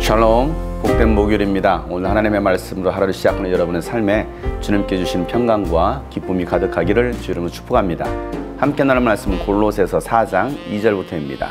샬롬, 복된 목요일입니다. 오늘 하나님의 말씀으로 하루를 시작하는 여러분의 삶에 주님께 주신 평강과 기쁨이 가득하기를 주 이름으로 축복합니다. 함께 나눌 말씀은 골로새서 4장 2절부터입니다.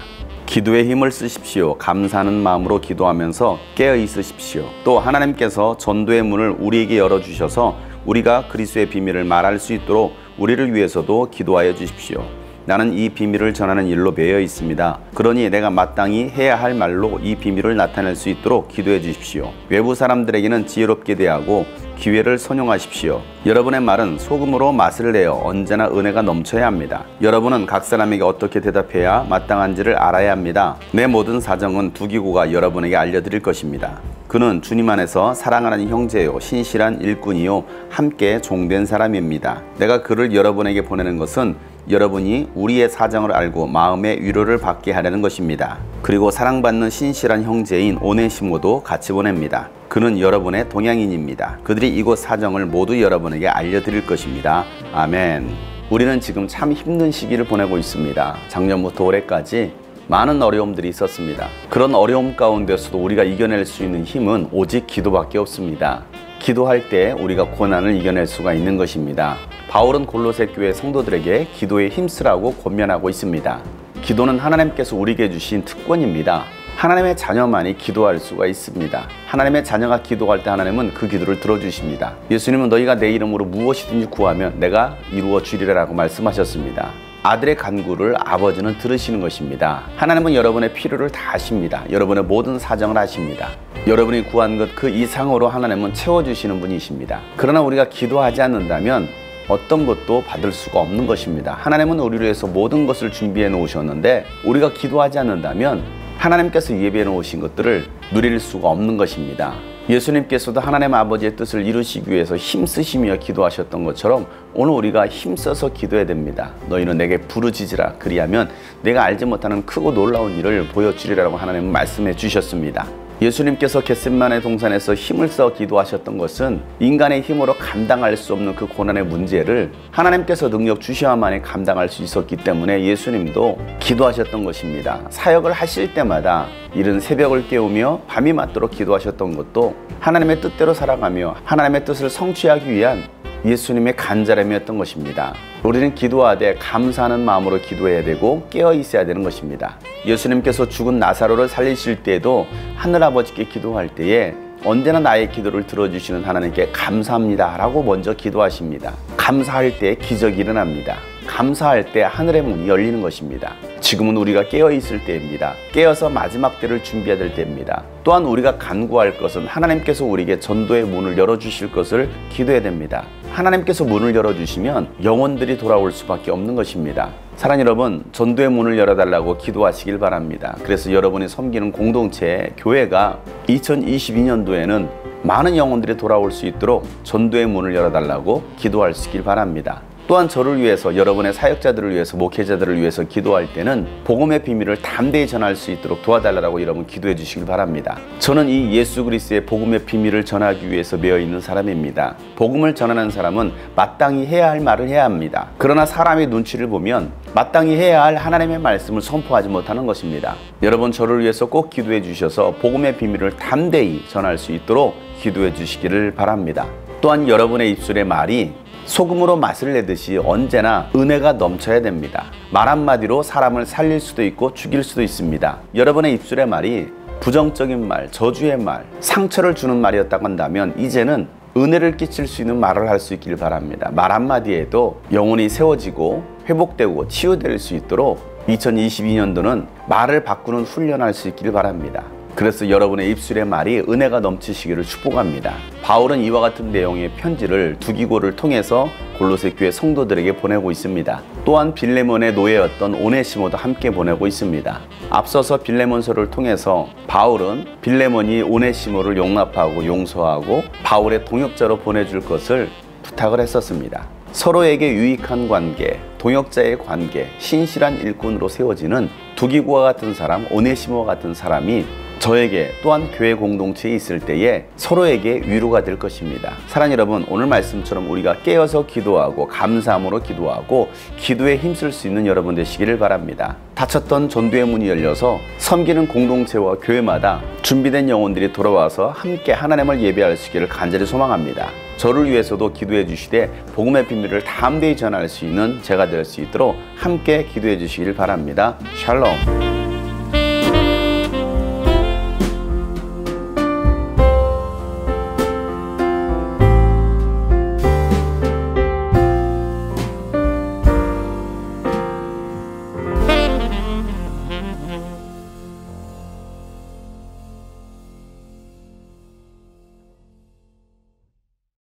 기도의 힘을 쓰십시오. 감사하는 마음으로 기도하면서 깨어 있으십시오. 또 하나님께서 전도의 문을 우리에게 열어주셔서 우리가 그리스도의 비밀을 말할 수 있도록 우리를 위해서도 기도하여 주십시오. 나는 이 비밀을 전하는 일로 매여 있습니다. 그러니 내가 마땅히 해야 할 말로 이 비밀을 나타낼 수 있도록 기도해 주십시오. 외부 사람들에게는 지혜롭게 대하고 기회를 선용하십시오. 여러분의 말은 소금으로 맛을 내어 언제나 은혜가 넘쳐야 합니다. 여러분은 각 사람에게 어떻게 대답해야 마땅한지를 알아야 합니다. 내 모든 사정은 두기고가 여러분에게 알려드릴 것입니다. 그는 주님 안에서 사랑하는 형제요 신실한 일꾼이요 함께 종된 사람입니다. 내가 그를 여러분에게 보내는 것은 여러분이 우리의 사정을 알고 마음의 위로를 받게 하려는 것입니다. 그리고 사랑받는 신실한 형제인 오네시모도 같이 보냅니다. 그는 여러분의 동양인입니다. 그들이 이곳 사정을 모두 여러분에게 알려드릴 것입니다. 아멘. 우리는 지금 참 힘든 시기를 보내고 있습니다. 작년부터 올해까지 많은 어려움들이 있었습니다. 그런 어려움 가운데서도 우리가 이겨낼 수 있는 힘은 오직 기도밖에 없습니다. 기도할 때 우리가 고난을 이겨낼 수가 있는 것입니다. 바울은 골로새 교회 성도들에게 기도에 힘쓰라고 권면하고 있습니다. 기도는 하나님께서 우리에게 주신 특권입니다. 하나님의 자녀만이 기도할 수가 있습니다. 하나님의 자녀가 기도할 때 하나님은 그 기도를 들어주십니다. 예수님은 너희가 내 이름으로 무엇이든지 구하면 내가 이루어 주리라고 말씀하셨습니다. 아들의 간구를 아버지는 들으시는 것입니다. 하나님은 여러분의 필요를 다 아십니다. 여러분의 모든 사정을 아십니다. 여러분이 구한 것 그 이상으로 하나님은 채워주시는 분이십니다. 그러나 우리가 기도하지 않는다면 어떤 것도 받을 수가 없는 것입니다. 하나님은 우리를 위해서 모든 것을 준비해 놓으셨는데 우리가 기도하지 않는다면 하나님께서 예비해 놓으신 것들을 누릴 수가 없는 것입니다. 예수님께서도 하나님 아버지의 뜻을 이루시기 위해서 힘쓰시며 기도하셨던 것처럼 오늘 우리가 힘써서 기도해야 됩니다. 너희는 내게 부르짖으라. 그리하면 내가 알지 못하는 크고 놀라운 일을 보여주리라고 하나님은 말씀해 주셨습니다. 예수님께서 겟세마네 동산에서 힘을 써 기도하셨던 것은 인간의 힘으로 감당할 수 없는 그 고난의 문제를 하나님께서 능력 주셔야만이 감당할 수 있었기 때문에 예수님도 기도하셨던 것입니다. 사역을 하실 때마다 이른 새벽을 깨우며 밤이 맞도록 기도하셨던 것도 하나님의 뜻대로 살아가며 하나님의 뜻을 성취하기 위한 예수님의 간절함이었던 것입니다. 우리는 기도하되 감사하는 마음으로 기도해야 되고 깨어 있어야 되는 것입니다. 예수님께서 죽은 나사로를 살리실 때에도 하늘아버지께 기도할 때에 언제나 나의 기도를 들어주시는 하나님께 감사합니다 라고 먼저 기도하십니다. 감사할 때 기적이 일어납니다. 감사할 때 하늘의 문이 열리는 것입니다. 지금은 우리가 깨어있을 때입니다. 깨어서 마지막 때를 준비해야 될 때입니다. 또한 우리가 간구할 것은 하나님께서 우리에게 전도의 문을 열어주실 것을 기도해야 됩니다. 하나님께서 문을 열어주시면 영혼들이 돌아올 수밖에 없는 것입니다. 사랑하는 여러분, 전도의 문을 열어달라고 기도하시길 바랍니다. 그래서 여러분이 섬기는 공동체, 교회가 2022년도에는 많은 영혼들이 돌아올 수 있도록 전도의 문을 열어달라고 기도할 수 있길 바랍니다. 또한 저를 위해서, 여러분의 사역자들을 위해서, 목회자들을 위해서 기도할 때는 복음의 비밀을 담대히 전할 수 있도록 도와달라고 여러분 기도해 주시길 바랍니다. 저는 이 예수 그리스도의 복음의 비밀을 전하기 위해서 매여 있는 사람입니다. 복음을 전하는 사람은 마땅히 해야 할 말을 해야 합니다. 그러나 사람의 눈치를 보면 마땅히 해야 할 하나님의 말씀을 선포하지 못하는 것입니다. 여러분 저를 위해서 꼭 기도해 주셔서 복음의 비밀을 담대히 전할 수 있도록 기도해 주시기를 바랍니다. 또한 여러분의 입술의 말이 소금으로 맛을 내듯이 언제나 은혜가 넘쳐야 됩니다. 말 한마디로 사람을 살릴 수도 있고 죽일 수도 있습니다. 여러분의 입술의 말이 부정적인 말, 저주의 말, 상처를 주는 말이었다고 한다면 이제는 은혜를 끼칠 수 있는 말을 할 수 있기를 바랍니다. 말 한마디에도 영혼이 세워지고 회복되고 치유될 수 있도록 2022년도는 말을 바꾸는 훈련할 수 있기를 바랍니다. 그래서 여러분의 입술의 말이 은혜가 넘치시기를 축복합니다. 바울은 이와 같은 내용의 편지를 두기고를 통해서 골로새 교회 성도들에게 보내고 있습니다. 또한 빌레몬의 노예였던 오네시모도 함께 보내고 있습니다. 앞서서 빌레몬서를 통해서 바울은 빌레몬이 오네시모를 용납하고 용서하고 바울의 동역자로 보내줄 것을 부탁을 했었습니다. 서로에게 유익한 관계, 동역자의 관계, 신실한 일꾼으로 세워지는 두기고와 같은 사람, 오네시모와 같은 사람이 저에게 또한 교회 공동체에 있을 때에 서로에게 위로가 될 것입니다. 사랑하는 여러분, 오늘 말씀처럼 우리가 깨어서 기도하고 감사함으로 기도하고 기도에 힘쓸 수 있는 여러분 되시기를 바랍니다. 닫혔던 전도의 문이 열려서 섬기는 공동체와 교회마다 준비된 영혼들이 돌아와서 함께 하나님을 예배할 수 있기를 간절히 소망합니다. 저를 위해서도 기도해 주시되 복음의 비밀을 담대히 전할 수 있는 제가 될 수 있도록 함께 기도해 주시길 바랍니다. 샬롬.